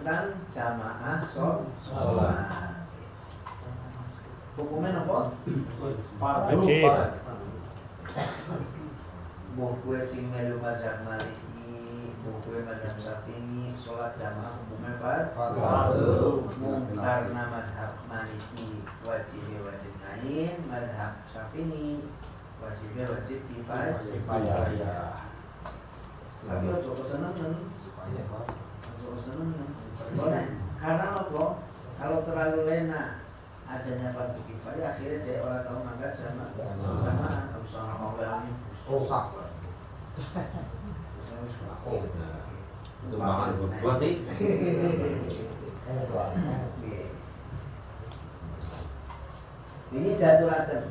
tentang jamaah sholat. Hukumnya apa? Wajib. Buku sing melu madzhab Maliki, buku madzhab Syafi'i, sholat jamaah hukumnya fardu. Karena madzhab Maliki wajib ngain, madzhab Syafi'i wajib kifayah. Tapi ojo keseneng kan? Ojo keseneng kan? Karena apa? Kalau terlalu lena adanya fardu kifayah, akhirnya jadi orang tahu mangkat sama usah ngomong Itu makan buat sih. Ini jadulaken.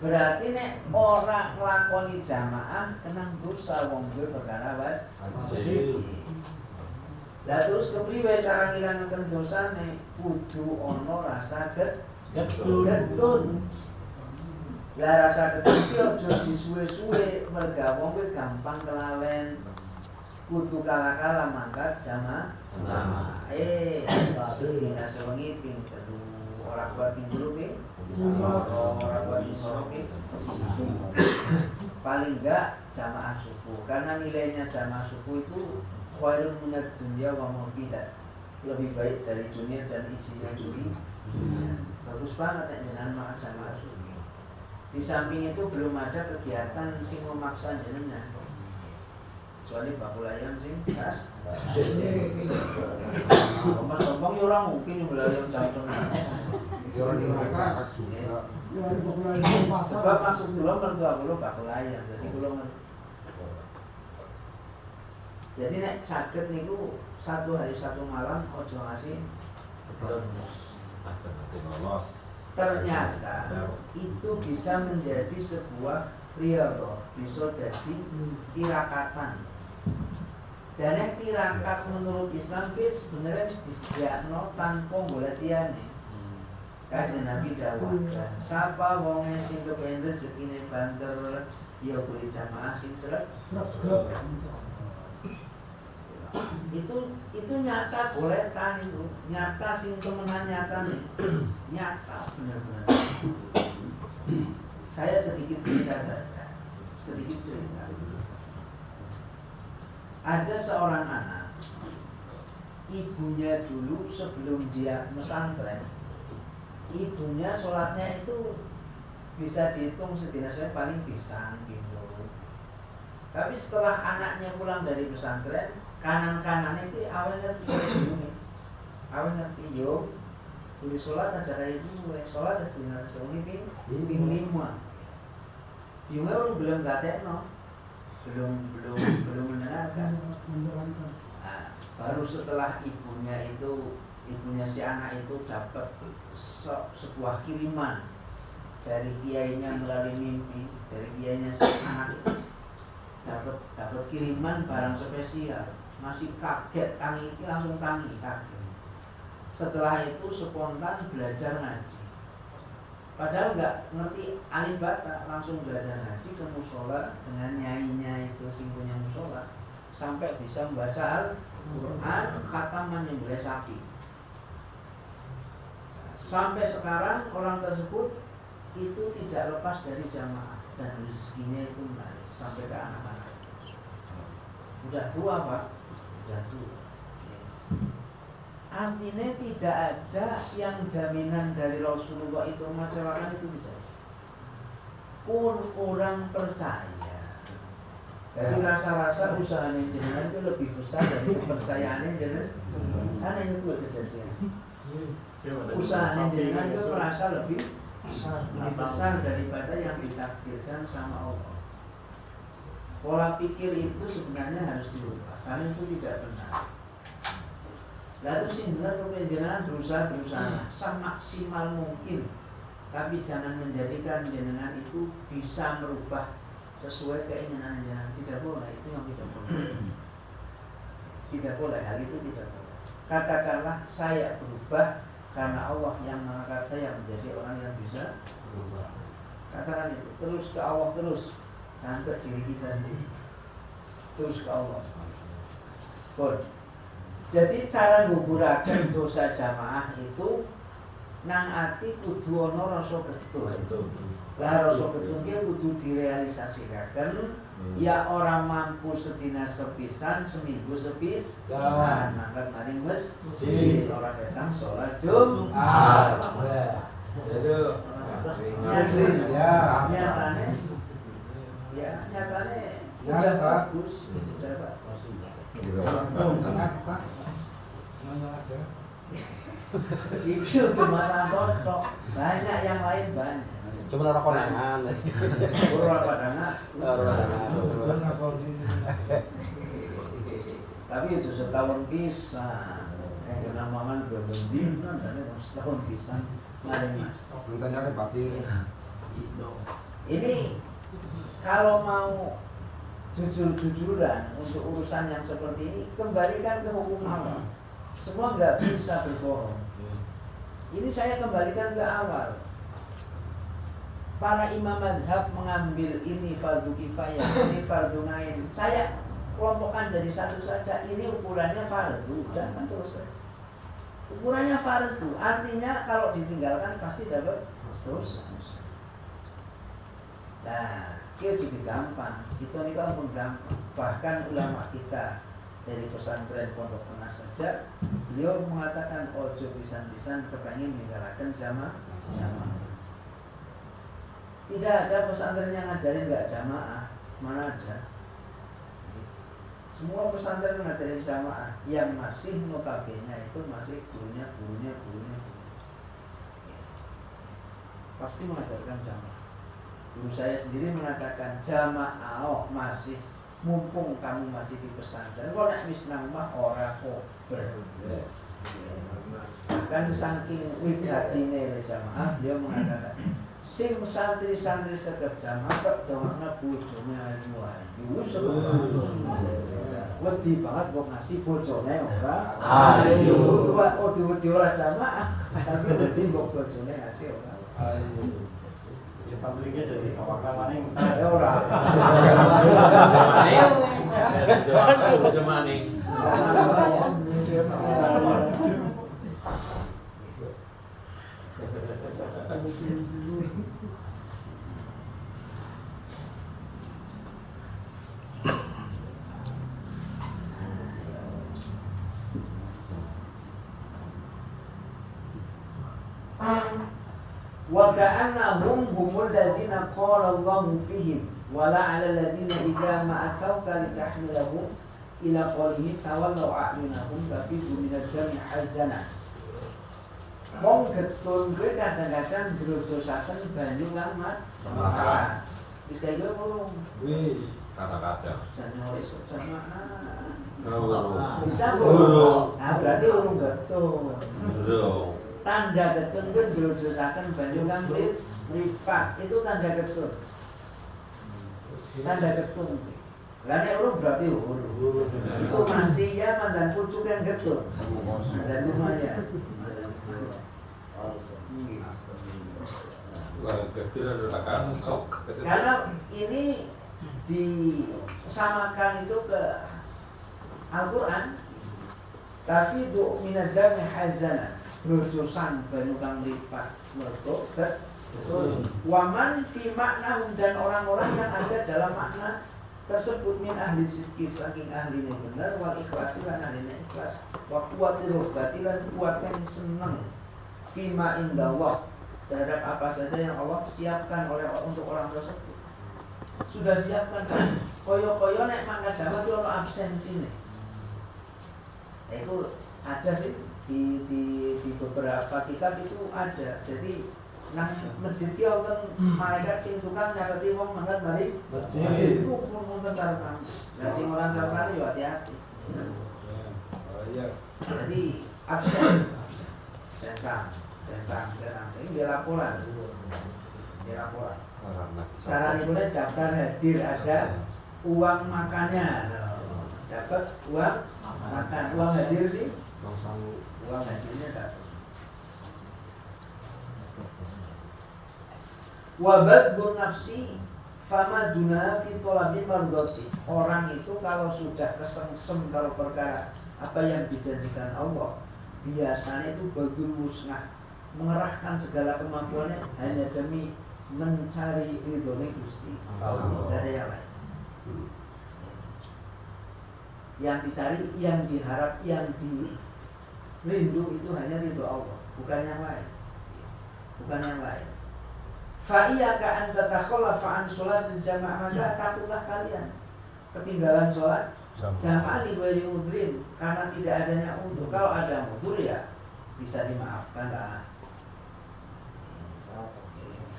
Berarti nek ora nglakoni jamaah kenang dosa wong kuwi perkara wajib. Lah terus kepriwe cara ngilangaken dosane? Kudu ana rasa getun. Lah rasa getun iki aja disuwe-suwe, merga wong kuwi gampang kelalen. Kudu kala-kala mangkat jamaah. Dina sewengi ping 3, ora kuat ping 3 ping. Ora kuat ping 3 ping. Paling enggak jamaah subuh, karena nilainya jamaah subuh itu khairun minad dunya wa ma fiha. Lebih baik dari dunia dan isinya dunia. Bagus banget nek jenengan jamaah subuh. Di samping itu belum ada kegiatan sing memaksa jenengan. Kecuali bakulayan sing kas. Mas Bambang yo ora mungkin bakulayan jantung. Yo ora dimakas. Sebab masuk dulu mertua kula bakulayan. Jadi kula jadi nek saged niku 1 hari 1 malam ojo ngasih ternyata itu bisa menjadi sebuah riyadhah, bisa jadi tirakatan. Jadi tirakat menurut Islam sebenarnya harus disediakno tanpa goletiane. Kanjeng Nabi dawuhkan, sapa wong sing kepengin rezekine banter ya kuwi jamaah sing seret. Itu nyata goletan itu, nyata sing temenan nyata nih. Nyata benar-benar. Saya sedikit cerita saja. Ada seorang anak, ibunya dulu sebelum dia pesantren, ibunya sholatnya itu bisa dihitung setidaknya paling bisa gitu. Tapi setelah anaknya pulang dari pesantren, kanan itu awalnya yo, kudu sholat aja kayak ibu, sholat setidaknya sewengi ping 5. Yungnya belum gatekno. belum mendengarkan. Nah, baru setelah ibunya si anak itu dapat sebuah kiriman dari kiainya melalui mimpi, dari kiainya si anak itu dapat kiriman barang spesial. Masih kaget, langsung kaget. Setelah itu spontan belajar ngaji. Padahal nggak ngerti alif bata, langsung belajar ngaji ke musola dengan nyainya itu sing punya musola sampai bisa membaca Al-Quran khataman yang boleh sapi. Sampai sekarang orang tersebut itu tidak lepas dari jamaah dan rezekinya itu menarik sampai ke anak-anak. Udah tua Pak, udah tua. Artinya tidak ada yang jaminan dari Rasulullah itu mengecewakan itu tidak. Pun orang percaya. Jadi rasa-rasa usahanya jenengan itu lebih besar dari kepercayaannya jenengan. Karena itu kejadian. Usahanya jenengan itu merasa lebih besar daripada yang ditakdirkan sama Allah. Pola pikir itu sebenarnya harus dirubah karena itu tidak benar. Lalu sindiran jenengan berusaha semaksimal mungkin, tapi jangan menjadikan jenengan itu bisa merubah sesuai keinginan jenengan. Tidak boleh, itu yang tidak boleh. Tidak boleh, hal itu tidak boleh. Katakanlah saya berubah karena Allah yang mengangkat saya menjadi orang yang bisa berubah. Katakan itu, terus ke Allah terus, sampai diri kita sendiri. Terus ke Allah. Good. Jadi cara nguburaken dosa jamaah itu nang ati kudu ana rasa getun. Lah rasa getun ki kudu direalisasikaken. Ya orang mampu sedina sepisan, seminggu sepisan. Mangkat maring masjid orang datang sholat Jumat. Nyatane udah bagus. Itu cuma satu, banyak yang lain banyak. Cuma orang konangan. Orang padangan. Tapi itu setahun pisan. Kena mangan bebendinan dan setahun pisan ngaring mas. Ini kalau mau jujur-jujuran untuk urusan yang seperti ini, kembalikan ke hukum awal. Semua nggak bisa berbohong. Ini saya kembalikan ke awal. Para imam madhab mengambil ini fardu kifayah, ini fardu ain. Saya kelompokkan jadi satu saja. Ini ukurannya fardu, dan kan selesai. Ukurannya fardu, artinya kalau ditinggalkan pasti dapat dosa. Nah, itu juga gampang. Itu nih pun gampang. Bahkan ulama kita dari pesantren Pondok Tengah saja, beliau mengatakan ojo pisan-pisan kepengen meninggalkan jamaah. Tidak ada pesantren yang ngajarin nggak jamaah, mana ada? Semua pesantren ngajarin jamaah, yang masih notabene itu masih gurunya. Pasti mengajarkan jamaah. Guru saya sendiri mengatakan jamaah masih, mumpung kamu masih di pesantren, kalau nak misnah mah ora kober. Kan saking wigatine jamaah, dia mengatakan sing santri-santri sedep jamaah kok jamaahna bojone ayu. Wedi banget kok ngasih bojone ora ayu. Wedi ora jamaah, tapi wedi kok bojone ngasih ora ayu. Ya sampingnya jadi kawakan maning. Ya ora. Bojo maning. Wa ka'annahum humul ladzina qala Allahu fihim wala 'ala ladzina idza ma atauka litahmilahum ila qawlihi tawallaw a'yunahum tafidu minad dami hazana. Wong getun kuwi kadang-kadang ndrojosaken banyu ngamat. Bisa yo urung. Wis, kata-kata. Jane esuk jamaah. Bisa Urung. urung. Nah, berarti urung getun. Urung. Tanda getun kuwi ndrojosaken banyu kang mripat. Itu tanda getun. Tanda getun. Lah nek urung berarti urung. Itu masih ya mandan pucuk yang getun. Dan lumayan. Karena ini disamakan itu ke Al-Quran. Tafidu minad dami hazana, brojosan banyu kang lipat mergo betul. Waman fi maknahum, dan orang-orang yang ada dalam makna tersebut min ahli sidqi, saking ahlinya benar, wal ikhlasi lan ahlinya ikhlas, wa kuwatir robati lan kuat yang seneng fima indallah, terhadap apa saja yang Allah siapkan untuk orang tersebut. Sudah siapkan kan? Koyo-koyo nek mangkat jaman itu ono absensi nih. Itu ada sih di beberapa kitab itu ada. Jadi nang masjid ki wonten malaikat sing tukang nyateti wong mangkat balik masjid. Itu pun wonten catatan. Lah sing ora catatan yo hati-hati. Jadi absen. Sentang. Ini dia laporan. Saran itu daftar hadir, ada uang makannya. Dapat uang makan, uang hadir sih. Uang hadirnya dapat. Wabadun nafsi fama duna fi talabi mardati. Orang itu kalau sudah kesengsem kalau perkara apa yang dijanjikan Allah biasanya itu badul wusnah, mengerahkan segala kemampuannya hanya demi mencari ridhonya Gusti Allah, dari yang lain. Yang dicari, yang diharap, yang dirindu itu hanya ridho Allah, bukan yang lain. Bukan yang lain. Fa'iyaka an tatakhallafa an sholatil jamaah, maka takutlah kalian ketinggalan sholat jamaah di ghairi udhrin, karena tidak adanya udhur. Kalau ada udhur ya bisa dimaafkan lah.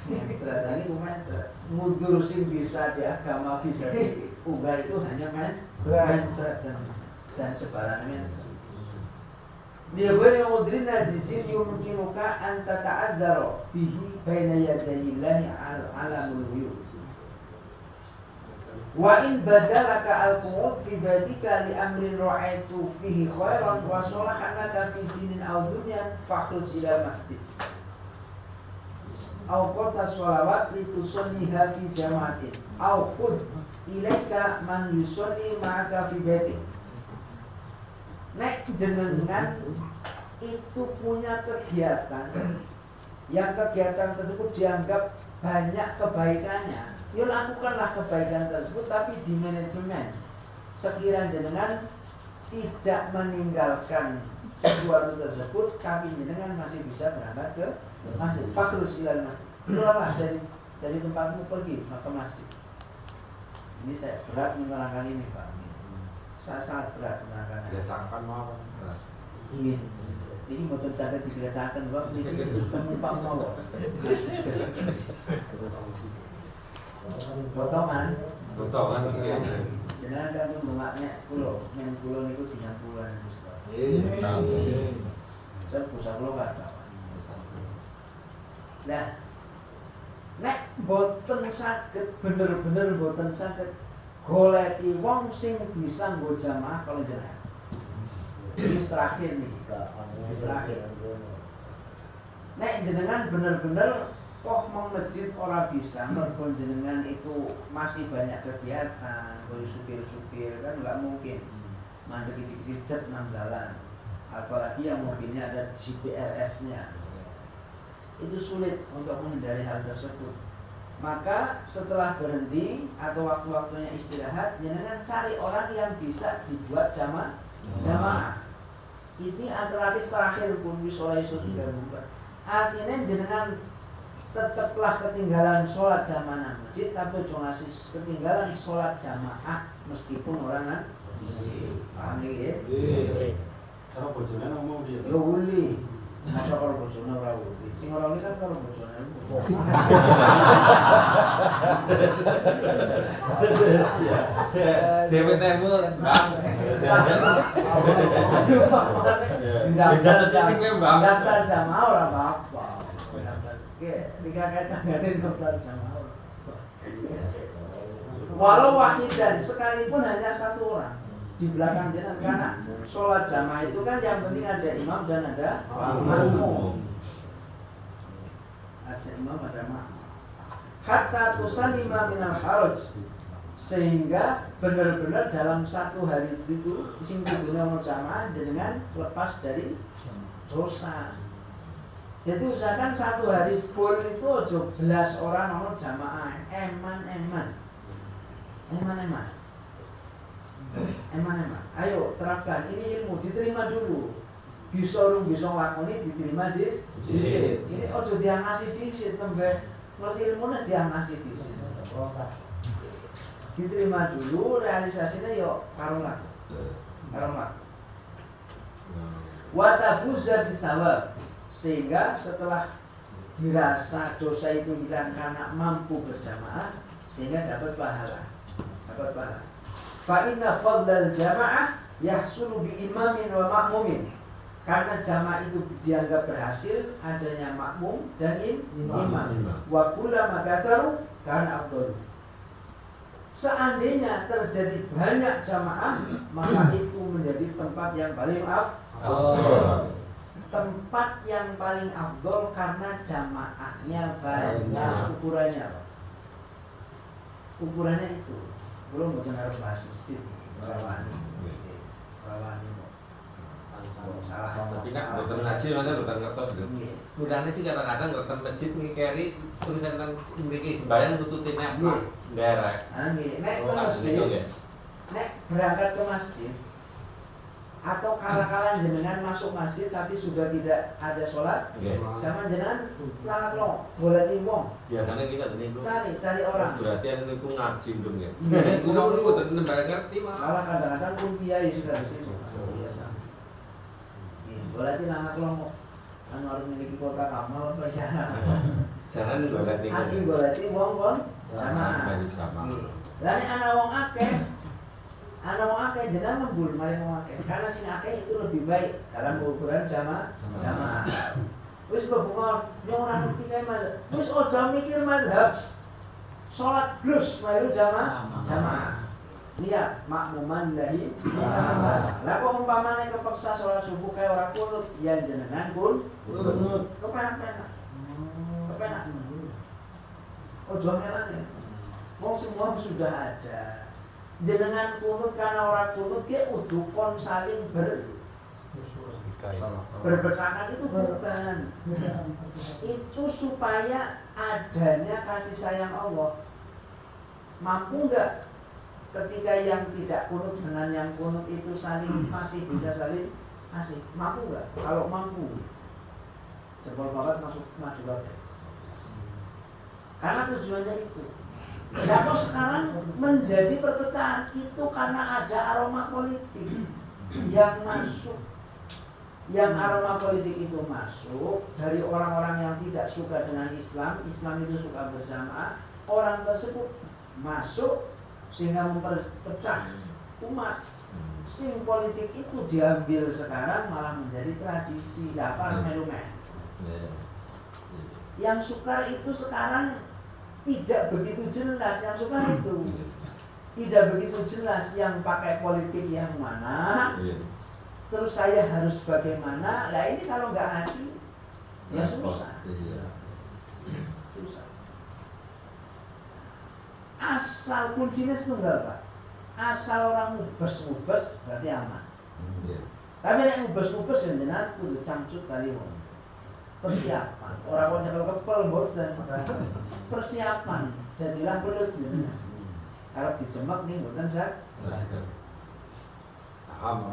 Ternyata ini mudur sing bisa di agama, bisa diubah itu hanya mencret dan sebaran mencret. Dia yang mudrin najisir yumkinuka an tata'adzaro bihi baina yadayillahi alamul ghuyub. Wa in badalaka al-qumud fi badika li amrin ra'aitu fihi khairan wa solahan laka fi dinin aw dunyan fakhruj ila masjid aw qata sholawat litusalliha fi jama'atin aw khud ilaika man yusalli ma'aka fi baitik. Nek jenengan itu punya kegiatan yang kegiatan tersebut dianggap banyak kebaikannya, ya lakukanlah kebaikan tersebut, tapi di manajemen sekiranya jenengan tidak meninggalkan sesuatu tersebut, tapi jenengan masih bisa berangkat ke masjid. Fakhrus ilal masjid, keluarlah dari tempatmu, pergi ke masjid. Ini saya berat menerangkan ini, Pak. Saya sangat berat menerangkan. Diletakkan mau. Iya. Ini motor saged digeretaken kok niki penumpang mawon. Potongan. Potongan iki. Jenengan kan nggaknya kulo, men kulo niku 30-an Ustaz. Saya pusat kulo kata. Nah, nek boten saged bener-bener boten saged goleki wong sing bisa nggo jamaah kalau jenengan. Ini terakhir nih, terakhir. Nek jenengan bener-bener kok mau masjid ora bisa, mergo jenengan itu masih banyak kegiatan, boleh supir-supir kan nggak mungkin mandek dicicet nang dalan. Apalagi yang mungkinnya ada GPRS-nya. Itu sulit untuk menghindari hal tersebut. Maka setelah berhenti atau waktu-waktunya istirahat, jenengan cari orang yang bisa dibuat jamaah. Ini alternatif terakhir pun bisa iso digabungkan. Artinya jenengan tetaplah ketinggalan sholat jamaah masjid, tapi jangan ngasih ketinggalan sholat jamaah meskipun orang masjid. Paham ya? Kalau bojone ngomong dia. Yo uli. Masa kalau bojone ora uli. Sing ora uli kan kalau bojone. Dewe temur, Bang. Daftar jamaah ora apa-apa. Dikatakan daftar jamaah. Walau wahidan, sekalipun hanya satu orang di belakang jenengan, karena sholat jamaah itu kan yang penting ada imam dan ada makmum. Ada imam, ada makmum. Hatta tusalima minal haraj, sehingga benar-benar dalam satu hari itu sing kudune ono jamaah dengan lepas dari dosa. Jadi usahakan satu hari full itu ojo 11 orang ono jamaah, eman. Ayo terapkan ini ilmu, diterima dulu. Bisa lakoni diterima jis. Ini ojo diangasi disit tembe ngerti ilmunya diangasi disit. Diterima dulu, realisasinya yo karungan. Wa tafuza bisawab, sehingga setelah dirasa dosa itu hilang karena mampu berjamaah, sehingga dapat pahala. Fa inna fadlal jamaah yahsulu bi imamin wa ma'mumin. Karena jamaah itu dianggap berhasil adanya makmum dan imam. Wa kullama katharu kana afdal. Seandainya terjadi banyak jamaah, maka itu menjadi tempat yang paling afdal. Tempat yang paling afdal karena jamaahnya banyak. Ukurannya itu. Belum betul harus bahas masjid. Rawani. Kalau salah. Tapi kan boten ngaji mana boten ngertos lho. Nggih. Mulane sih kadang-kadang boten masjid ngikeri tulisan teng mriki sembahyang nututine apa? Nderek. Nggih, nek ke Kasus itu masjid, ya. nek berangkat ke masjid atau kala-kala jenengan masuk masjid tapi sudah tidak ada sholat, Nggih. sama jenengan lalu goleki wong, Biasanya kita niku cari orang. berarti anu niku ngaji ndung ya. Nggih. Kulo niku boten nembarang ngerti malah. Malah kadang-kadang pun kiai sudah di situ. Biasa. Goleki anak lomo. Anu harus memiliki kota kamal apa sana. Jaran golek niku. Aki goleki wong kon sama. Sama. Lah nek ana wong akeh, jenengan membul mari wong akeh. Karena sing akeh itu lebih baik dalam ukuran sama. Wis bebungon, yang ora ngerti kae Mas. Wis aja mikir mazhab. Salat blus melu jamaah. Niat makmuman lillahi ta'ala. Lah kok umpamane kepeksa salat subuh kae ora kunut, ya jenengan pun kunut. Kepenak. Ojo melan ya. Wong semua sudah ada. Jenengan kunut karena orang kunut dia udukon saling berbertakan itu bukan. Itu supaya adanya kasih sayang Allah. Mampu enggak ketika yang tidak kunut dengan yang kunut itu saling masih bisa saling kasih? Mampu enggak? Kalau mampu, jempol babat masuk maju kabeh. Karena tujuannya itu. Nah, kok sekarang menjadi perpecahan itu karena ada aroma politik yang masuk. Yang aroma politik itu masuk dari orang-orang yang tidak suka dengan Islam. Islam itu suka berjamaah. Orang tersebut masuk sehingga memperpecah umat. Sing politik itu diambil sekarang malah menjadi tradisi. Apa melumen? Yang sukar itu sekarang tidak begitu jelas. Yang sukar itu tidak begitu jelas yang pakai politik yang mana. Terus saya harus bagaimana? Lah ini kalau nggak ngaji ya susah. Susah. Asal kuncinya tunggal Pak. Asal orang mubes berarti aman. Tapi nek mubes yang jenengan kudu camcut kali wong. Persiapan. Orang kok nyekel kepel mboten. Persiapan. Jadilah belut jenengan. Kalau didemek nih mboten sak. Paham.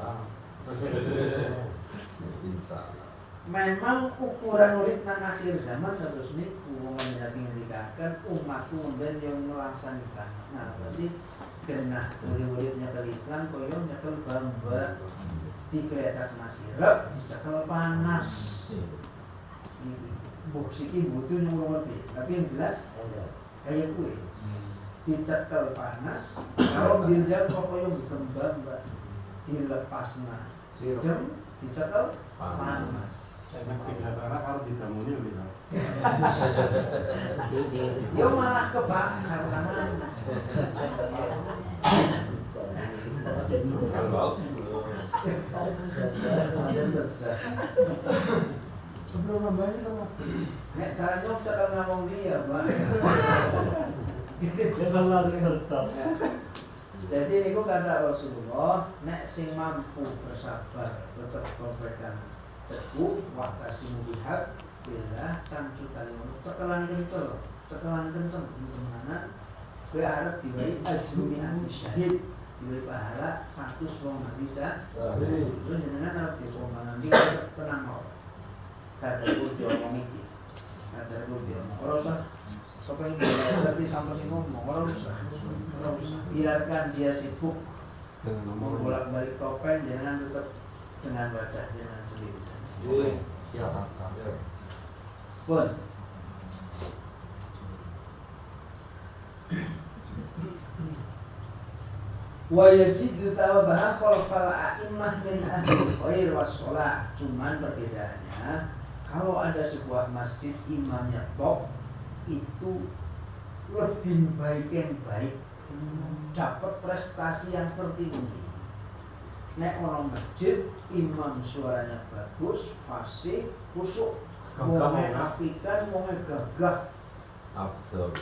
Insyaallah. Memang ukuran urip nang akhir zaman terus niku wong Nabi ngendikaken umatku mben yang melaksanakan. Nah, apa sih genah urip-uripnya ke Islam koyo nyekel bamba di kereta masirep dicekel panas. Mbok siki butuh ngerti, tapi yang jelas kayak kue dicekel panas kalau diljam koyo berkembang Mbak dilepasna jam dicekel panas. Tiga anak kalau didamuni bisa. Yo malah kebakar tangan. Kalau Sebelum nambahnya sama. Nek cara nyok cekel ngomong dia, Pak. Jadi itu kata Rasulullah, nek sing mampu bersabar, tetap berpegang teguh, waktasimu bihaq, bila camcu tali ngono, cekelan kenceng, gimana? Gue harap diberi ajrumi anti syahid, diberi pahala 100 wong bisa. Terus jenengan harap dikombangan dia tenang mau. Kada kudu omong iki. Kada kudu omong. Ora usah sapa yang berarti sampai sing ngomong, ora usah. Biarkan dia sibuk membolak-balik topeng, jangan tetap dengan wajah jangan sendiri. Pun. Wa yazidu thawabaha khalfal a'immah min ahli khair was shalah. Cuman perbedaannya kalau ada sebuah masjid imamnya top itu lebih baik yang baik, dapat prestasi yang tertinggi. Nek orang masjid imam suaranya bagus, fasih, kusuk, wonge apikan, wonge gagah, Abdul.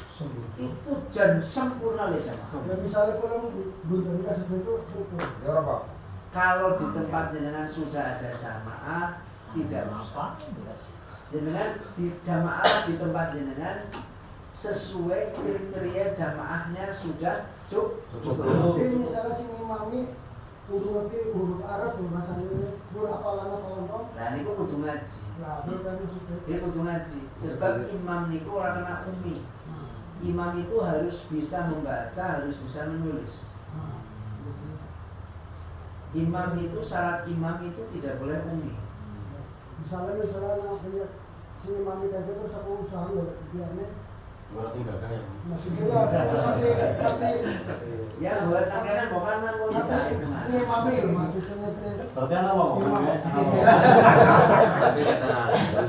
itu jan sempurna le sama. Dan misalnya kalau gunting kasus itu, Ya ora, Pak. Kalau di tempat jenengan sudah ada jamaah, tidak usah. Jenengan di jamaah di tempat jenengan sesuai kriteria jamaahnya sudah cukup. Tapi misalnya si imami kudu lebih huruf Arab bahasanya huruf apalan toh. Nah niku kudu ngaji. Nah, itu kan sudah. Dia kudu ngaji. Sebab imam niku ora kena umi. Imam itu harus bisa membaca, harus bisa menulis. Imam itu syarat imam itu tidak boleh umi. Misalnya anak punya si imami tadi terus aku usaha loh biarnya Malah tinggal kaya. masih jelas tapi Ya buat angkatan bukan nanggung kita itu mah. ini imami maksudnya Berarti anak mau ngomongnya. Tapi kata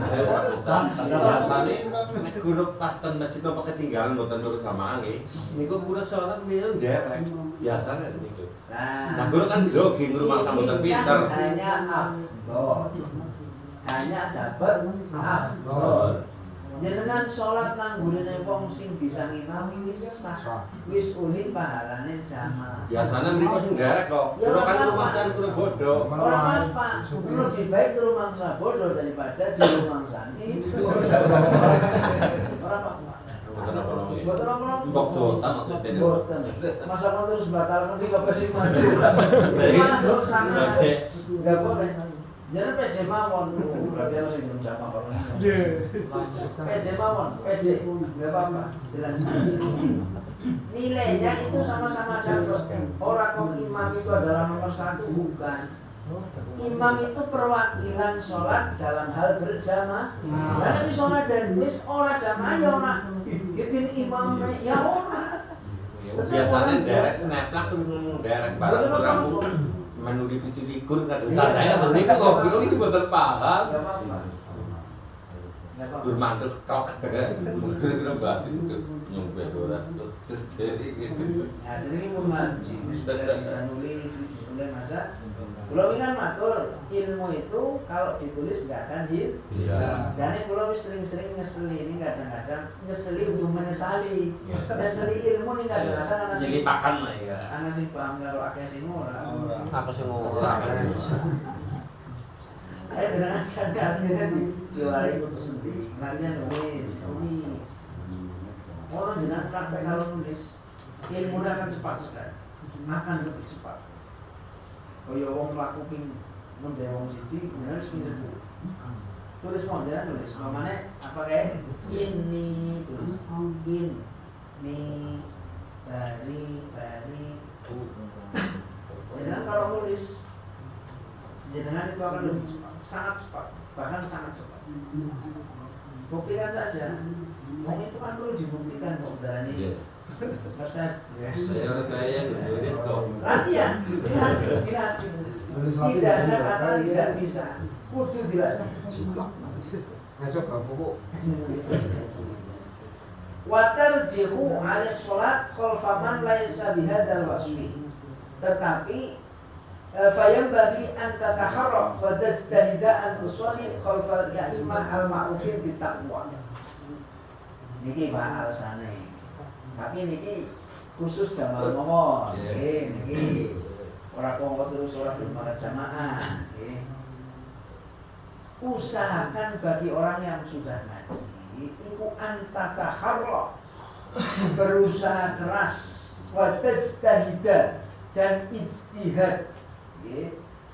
saya biasanya nek kudu pas ten masjid apa ketinggalan mboten nurut jamaah nggih. Niku kudu salat mrene nderek. Biasane niku. Nah, kudu kan grogi ngurus mboten pinter. Hanya afdol. Hanya dapat afdol. Jenengan sholat nang gurine wong sing bisa ngimami wis sah. Wis ulin pahalane jamaah. Biasane mriku sing nderek kok. Kudu kan rumasan kudu bodoh. Orang apa? Lebih baik di rumah bodoh daripada di rumah sani. Orang apa? Mboten apa-apa. Boten apa? Mbok dosa maksudnya. Boten. Masa mau terus batal nanti bapak sing maju. Mana dosa? Enggak boleh. Jangan PJ mawon, berarti masih belum sama kalau PJ mawon, PJ, enggak apa-apa, dilanjutkan. Nilainya itu sama-sama dapat. Orang kok imam itu adalah nomor satu, bukan. Imam itu perwakilan sholat dalam hal berjamaah. Karena di sholat dan wis ora jamaah ya ora. Gitin imam ya ora. Biasane nderek neplak kudu nderek barang orang menu di pitu likur kan saya tuh niku kok kilo iki mboten paham. Enggak apa-apa. Enggak apa-apa. Gur mandek tok. Kira batin nyombe ora terus jadi gitu. Nah, sini pun ngaji, sudah bisa nulis, sudah maca. Kalau kan matur, ilmu itu kalau ditulis nggak akan hilang. Iya. Jadi kalau sering-sering ngeseli ini kadang-kadang ngeseli untuk menyesali. Ngeseli ilmu ini kadang-kadang anak Jadi pakan lah ya. anak sing paham karo akeh sing ora. Aku sing ora. Saya dengan sadar aslinya di hari itu sendiri. Nantinya nulis. Orang jenang praktek kalau nulis, ilmu akan cepat sekali, akan lebih cepat. Kaya wong mlaku ping nembe wong siji, harus pinter dulu. Tulis mau jangan nulis. Mamane apa kayak ini tulis ini bari Jangan kalau nulis jenengan itu akan lebih cepat, sangat cepat, bahkan sangat cepat. Buktikan saja. Wong itu kan perlu dibuktikan kok berani. Resep. Saya orang kaya nulis kok. Latihan. Lihat. Tidak ada kata tidak bisa. Kudu dilatih. Masuk ke buku. Watarjihu ala sholat khalfaman laisa bihadzal wasfi. Tetapi fayambaghi an tataharrak wa tajtahida an tusalli khalfal ya'imah al-ma'rufin bitaqwa. Niki Pak alasane. Tapi niki khusus jamaah ngomong. Niki ora kok terus ora bermakat jamaah. Usahakan bagi orang yang sudah ngaji iku antataharra, berusaha keras, wa tajtahida dan ijtihad.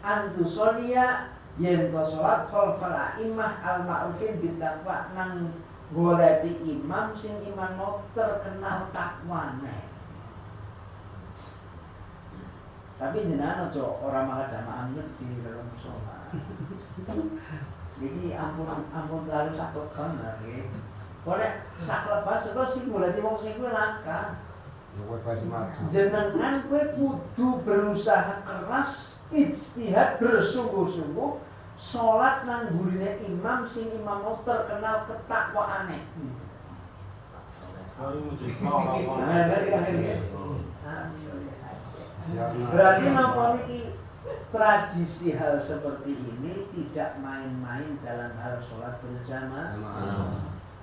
Antusolia yen to salat khalfal a'immah al-ma'rufin bitaqwa nang goleti imam sing imam terkenal takwane. Tapi jenengan aja ora makan jamaah masjid dalam sholat. Jadi ampun terlalu sakit kan lagi. Boleh saklepas sebab sing goleti wong sing kuwi langka. Jenengan kowe kudu berusaha keras, ijtihad bersungguh-sungguh sholat nang gurine imam sing imam terkenal ketakwaane. Berarti napa niki tradisi hal seperti ini tidak main-main dalam hal sholat berjamaah.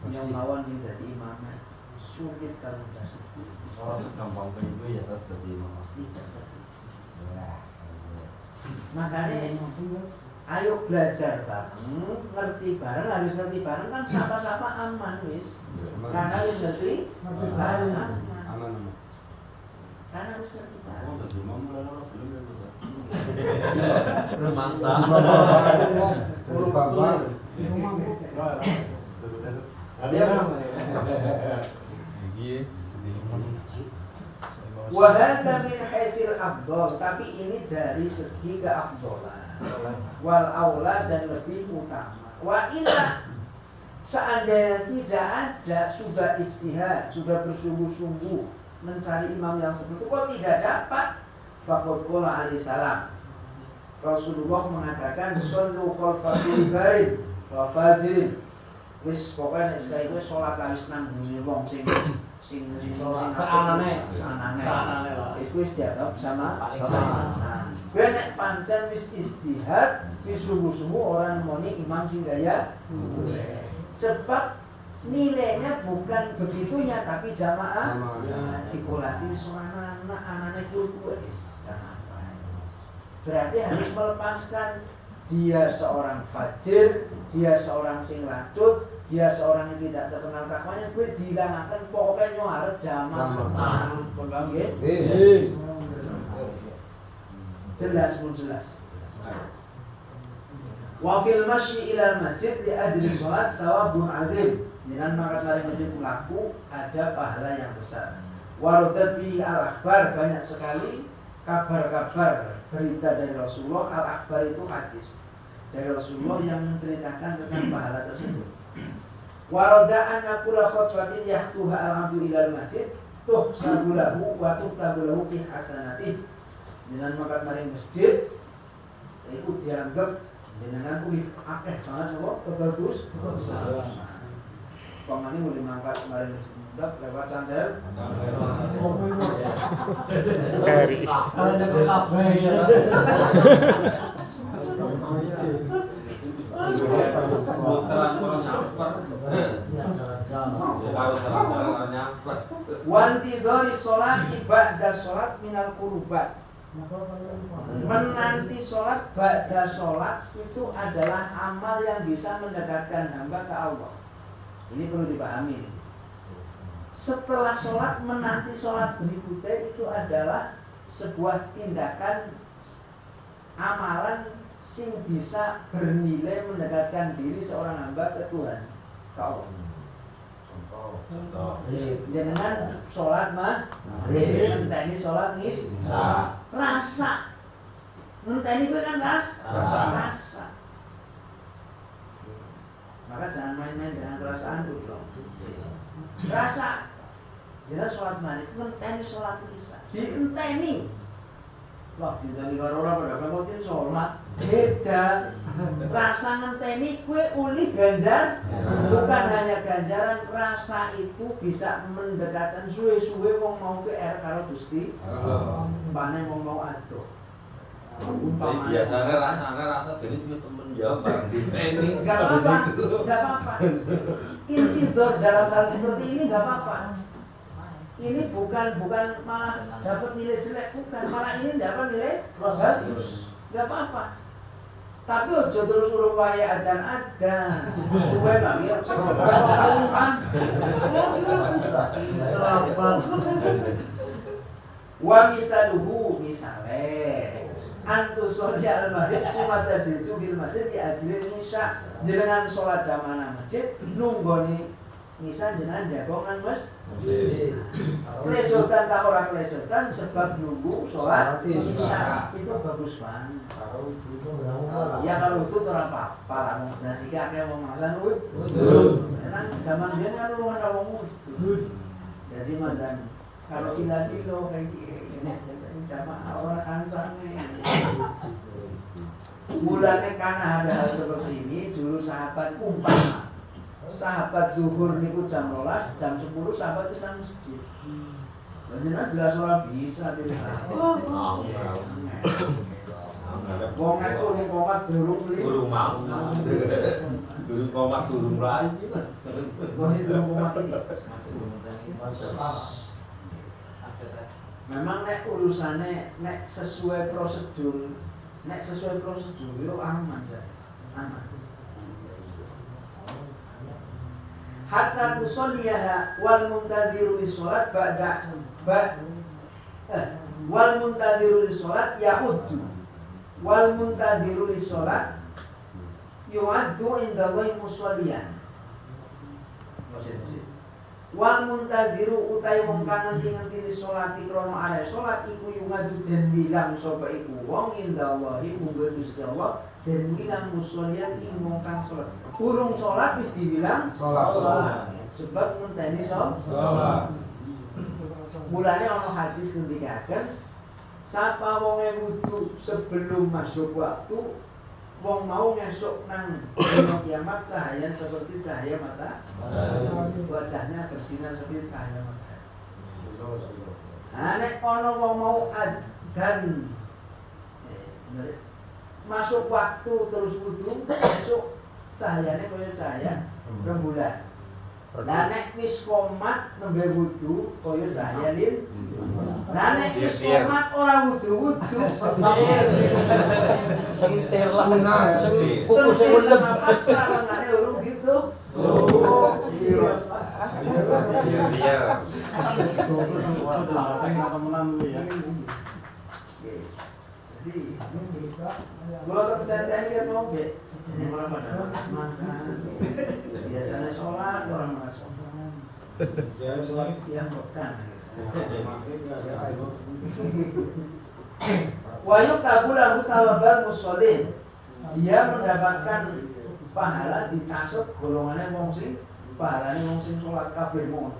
Yang lawan yang jadi imamnya sulit kalau tidak sulit. Orang segampang itu ya tetap jadi mama. Tidak. Makanya ayo belajar bareng, ngerti bareng, harus ngerti bareng kan sapa-sapa aman wis. Karena harus ngerti bareng aman. Aman. Karena harus ngerti bareng. Oh, tadi mau mulai belum ya? Remangsa. Guru babar. Ada yang Iya, Wahada min haitsil afdol, tapi ini dari segi keafdolan. Wal aula dan lebih utama. Wa illa seandainya tidak ada sudah ijtihad, sudah bersungguh-sungguh mencari imam yang seperti itu, kok tidak dapat? Faqad qala alaihi salam. Rasulullah mengatakan sallu khalfal barin wa fajirin. Wis pokoknya sekali gue sholat harus nanggungi wong sing Seanane. Itu wis dianggap sama. Gue nek pancen wis istihad, wis sungguh-sungguh orang moni imam sing gaya. Sebab nilainya bukan begitunya tapi jamaah. Dikulati suara anak-anaknya kudu wis jamaah. Berarti harus melepaskan dia seorang fajir, dia seorang sing lacut, dia seorang yang tidak terkenal takwanya, gue dihilangkan pokoknya nyuara jamaah. Paham ya? Jelas pun jelas. Wa fil masyi ilal masjid li ajli sholat sawabun azim. Dengan mangkat lari masjid pelaku ada pahala yang besar. Warodat bi al-akhbar, banyak sekali kabar-kabar berita dari Rasulullah. Al-akhbar itu hadis dari Rasulullah yang menceritakan tentang pahala tersebut. Waroda anakula khutbatin yahtuha al-abdu ilal masjid tuhsabu lahu wa tuktabu lahu fi hasanatih. Dengan mangkat lari masjid itu dianggap dengan akeh sangat kok bagus. Pamane mulai mangkat mari musdak lewat sandal. Kari. Wanti dari sholat ibadah sholat minal kurubat. Menanti sholat ba'da sholat itu adalah amal yang bisa mendekatkan hamba ke Allah. Ini perlu dipahami. Setelah sholat, menanti sholat berikutnya itu adalah sebuah tindakan amalan sing bisa bernilai mendekatkan diri seorang hamba ke Tuhan, ke Allah. Contoh. Dengan sholat ngenteni sholat isya. Rasa ngenteni itu kan rasa. Maka jangan main-main dengan perasaan dulu. Rasa. Jadi sholat maghrib ngenteni sholat isya. Dienteni. Wah, dinteni karo ora pada pengen sholat. Beda. Rasa ngenteni kue uli ganjar. Bukan hanya ganjaran, rasa itu bisa mendekatkan suwe-suwe wong mau ke karo Gusti. Umpane wong mau adoh. Umpamane Biasanya rasa jadi juga temen jawab bareng ini. Enggak apa-apa. Intidor dalam hal seperti ini enggak apa-apa. Ini bukan malah dapat nilai jelek, bukan, malah ini dapat nilai bagus. Enggak apa-apa. Tapi ojo terus urung waya adan. Suwe bang ya. Wa misaluhu misale antu sholli al-maghrib summa tajlisu fil masjid di ajlil isya. Jenengan sholat jamaah masjid nunggoni misal jenengan jagongan masjid. Klesotan tak ora klesotan sebab nunggu sholat isya itu bagus banget. Ya kalau itu ora apa-apa lah mau nasi kakek mau makan udut. Karena zaman dia kan lu ada wong udut. Jadi mandan kalau cila-cilo kayak gini jamaah orang kancane. Mulanya karena ada hal seperti ini dulu sahabat umpama sahabat zuhur niku jam 12, jam 10 sahabat ke masjid. Jenengan jelas ora bisa tidak. Wong nek ning komat durung li. Durung mau. Durung komat durung lagi. Posisi durung komat iki. Memang nek urusane nek sesuai prosedur nek sesuai prosedur yo aman saja. Aman. Hatta tusolliyaha wal muntadiru lis-shalat wal muntadiru lis-shalat ya'uddu wal muntadiru lis-shalat yu'addu inda Allahi musolliyan. Wal muntadiru utai wong kang ngerti-ngerti lis-sholati krana are salat iku yu'addu den bilang sapa iku wong inda Allahi munggo Gusti Allah den bilang musolliyan ing wong kang salat. Urung salat wis dibilang salat. Sebab ngenteni salat. Mulane ana hadis ngendikaken sapa wonge wudu sebelum masuk waktu wong mau ngesuk nang dina kiamat cahaya seperti cahaya matahari. Wajahnya bersinar seperti cahaya matahari. Nek ana wong mau adzan masuk waktu terus wudu esuk cahayane kaya cahaya rembulan. Lah nek wis komat nembe wudu kaya cahaya lin. Lah nek wis komat ora wudu-wudu Sentir lah. kuku sing ulem. Ngene urung gitu. Oh, iya. Iya. Jadi, kalau ketentuan kan mau be, ini orang pada makan. Biasanya sholat orang merasa yang bukan. Wayuk tabulah mustawabal musholin. Dia mendapatkan pahala dicasut golongannya wong sing pahalane wong sing sholat kabeh mon.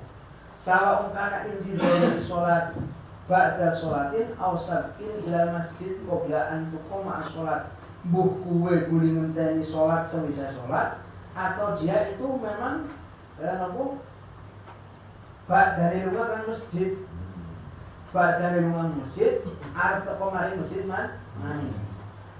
Sawa kana indi dari sholat ba'da sholatin aw sabqin ila masjid qabla an tuqama sholat. Mbuh kuwe kuli ngenteni sholat semisal sholat atau dia itu memang apa? Bak dari lunga kan masjid. Bak dari lunga masjid arep teko mari masjid mani.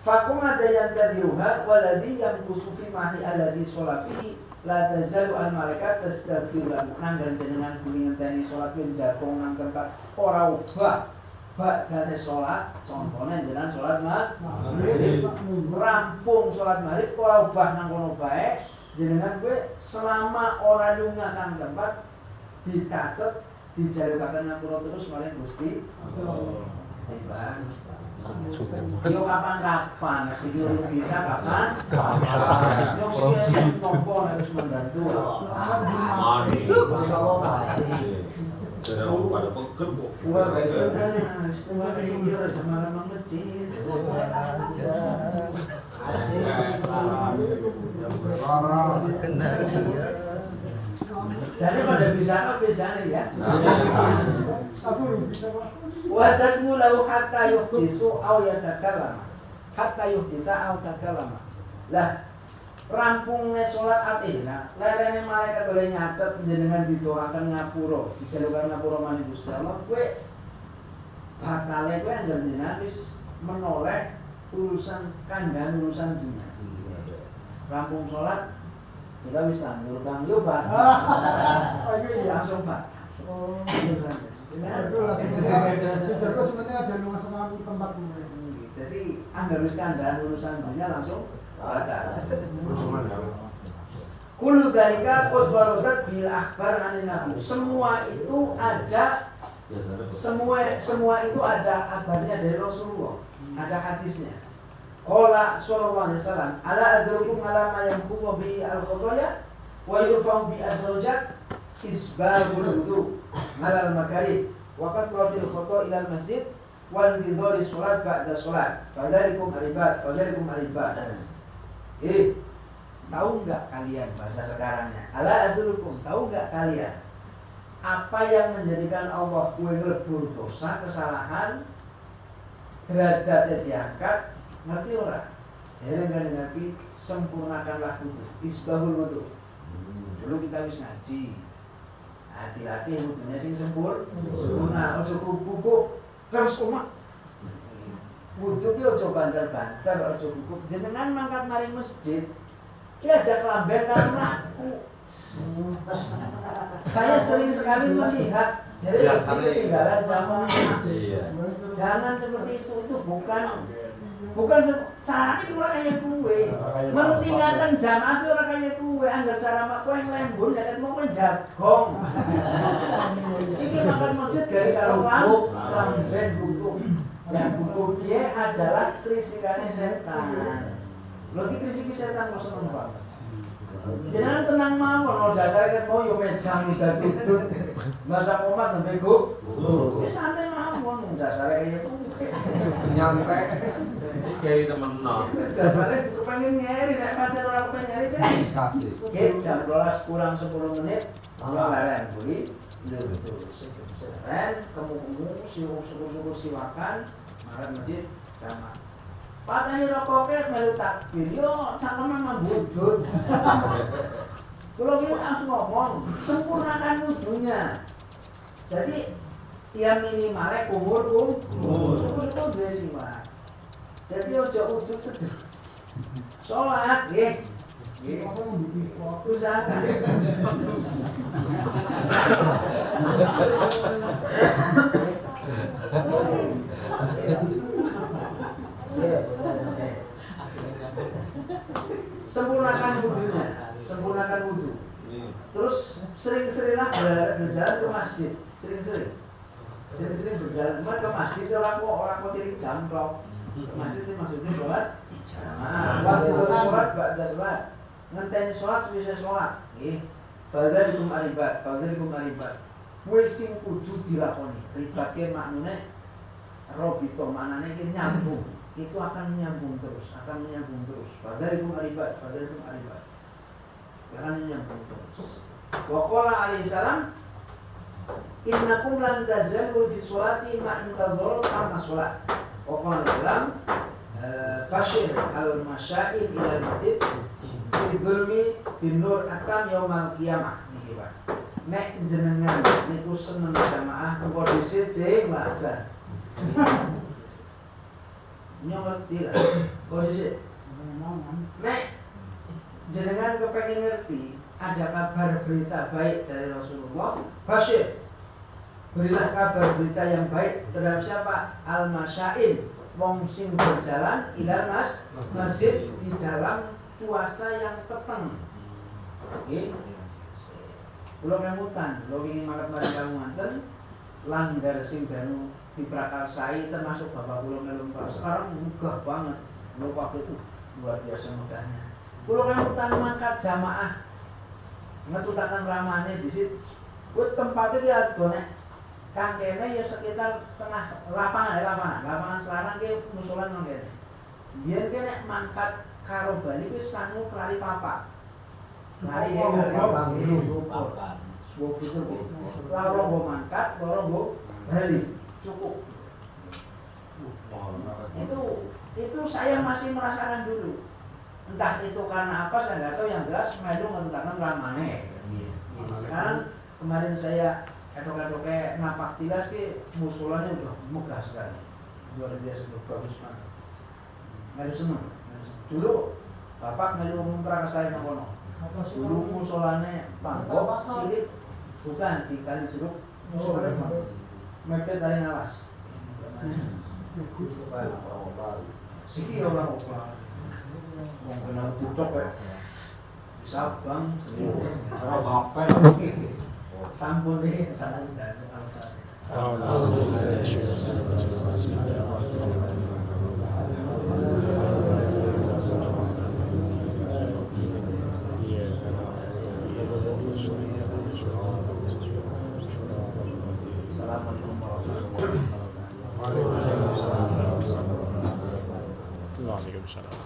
Fakum ada yang tadiruha waladi yang kusufi mahi alladhi sholafi la tazalu al malaikat tastaghfir lahu. Nanggal jenengan kuli ngenteni sholat yen jagong nang tempat ora ubah bak dari sholat, contohnya jenengan sholat maghrib rampung sholat maghrib ora ubah nang kono bae jenengan kowe selama ora lunga nang tempat dicatet dijalukaken ngapura terus maring Gusti Allah. Yo kapan-kapan, sing urung bisa kapan? Yo sing nompo harus membantu. Mani. Sedang pada pegel kok. Wah, istimewa iki ora jamaah nang masjid. Jadi pada bisa apa biasanya ya? Wadatmu lahu hatta yuhdisu aw yatakallama. Hatta yuhdisa aw takallama. Lah rampungnya sholat atina, lerene malaikat boleh nyatet jenengan didoakan ngapura, dijalukan ngapura maning Gusti Allah. Kowe batale kowe anggere jenengan wis menoleh urusan kandhan urusan dunia. Rampung sholat kita wis tandur Kang yo Pak. Oh iya langsung Pak. Oh iya. Terus sebenarnya aja lu sama tempat ini. Jadi anggar wis kandhan urusan dunia langsung batal. Kullu dzalika qad waradat bil akhbar anin nabi. Semua itu ada itu ada kabarnya dari Rasulullah. Ada hadisnya. Qala sallallahu alaihi wasallam, ala adrukum ala ma yanqumu bi al-khotaya wa yurfa'u bi ad-darajat isbagul wudu ala al-makarih wa kasratil khota ila al-masjid wa intizari sholat ba'da sholat. Fadzalikum al-ibad. Tahu enggak kalian bahasa sekarangnya? Ala adrukum, tahu enggak kalian apa yang menjadikan Allah kuwe nglebur dosa, kesalahan, derajatnya diangkat? Ngerti ora? Dengan Nabi sempurnakanlah wudu, isbahul wudu. Dulu kita wis ngaji. Hati-hati wudunya sing sempurna, ojo kuku terus umat. Wudu ki ojo banter-banter, ojo kuku. Jenengan mangkat mari masjid, ki aja kelamben karo mlaku. Saya sering sekali melihat jadi ketinggalan jamaah. Jangan seperti itu bukan Bukan caranya itu orang kaya kue. Mentinggalkan jamaah itu orang kaya kue. Anggar cara mak kue yang lembur, ya kan mau kue jagong. Ini makan masjid dari karuan, ramben hukum. Yang hukum dia adalah krisikannya setan. Lagi krisiki setan mau seneng banget. Jangan tenang mawon, kalau dasar kan mau yo megang udah tutut. Masa komat sampai go. Ya santai mawon, dasar kayak Nyampe. Kayak temen no. Dasarnya kepengen nyari, nek pacar orang kepengen nyari kan. Kasih. Oke, jam 12 kurang 10 menit, laren beli. Laren, kemu-kemu, suku-suku siwakan, marah masjid sama. Pateni rokoknya melu takbir, yo cangkeman membudut. Kalau kita langsung ngomong, sempurnakan wudunya. Jadi, ya minimalnya kumur. Syukur-syukur dua siwak. Jadi ojo wudhu sedih. Sholat, nggih. Nggih. Usahakan. Sempurnakan wudhunya, sempurnakan wudhu. Terus sering-seringlah berjalan ke masjid, sering-sering berjalan ke masjid. Orang kok diri jamplok. Masjid itu maksudnya sholat. Sholat, ba'da sholat. Ngenteni sholat sebisa sholat. Fadzalikum aribat. Kuwi sing kudu dilakoni. Ribatnya maknane robito, maknane iki nyambung. Itu akan menyambung terus. Fadzalikum aribat. Akan menyambung terus. Wa qala alaihi salam, innakum lan tazalu fi sholati ma intazuru kama sholat. Wa qala salam, bashir al-masyail ila masjid fi zulmi bin nur atam yaumal qiyamah. Niki Pak. Nek jenengan niku seneng jamaah engko dhisik jeng wajan. Ngerti lah, kondisi. Nek jenengan kepengen ngerti, ada kabar berita baik dari Rasulullah. Bashir, berilah kabar berita yang baik terhadap siapa? Al-masyain, wong sing berjalan ilal masjid di dalam cuaca yang peteng. Oke. Kulo memutan, lo ingin makan bareng kamu manten, langgar sing danu diprakarsai termasuk bapak kulo melu sekarang megah banget. Lo waktu itu luar biasa megahnya. Kulo memutan mangkat jamaah, ngetutakan ramane di situ. Kuwi tempatnya dia adone kangkene ya sekitar tengah lapangan sekarang ki musola nang kene. Biyen ki nek mangkat karo Bali kuwi sangu kelari papat. Lari ya kali papat. Suwo gitu ki. Loro nggo mangkat, loro nggo Bali. Cukup. Itu saya masih merasakan dulu. Entah itu karena apa saya nggak tahu, yang jelas melu ngetutakan ramane. Sekarang kemarin saya edok-edoknya napak tilas ki musolanya udah megah sekali, luar biasa, bagus banget. Melu seneng. Dulu bapak melu memprakarsai nang kono. Dulu musolanya pangkok silit, bukan di Kali Jeruk musolanya mepet dari ngalas. Siki orang opal. Wong kenal tutup ya. Bisa bang. Ora apa. Sampun deh, salam dan Assalamualaikum warahmatullahi wabarakatuh. Waalaikumsalam.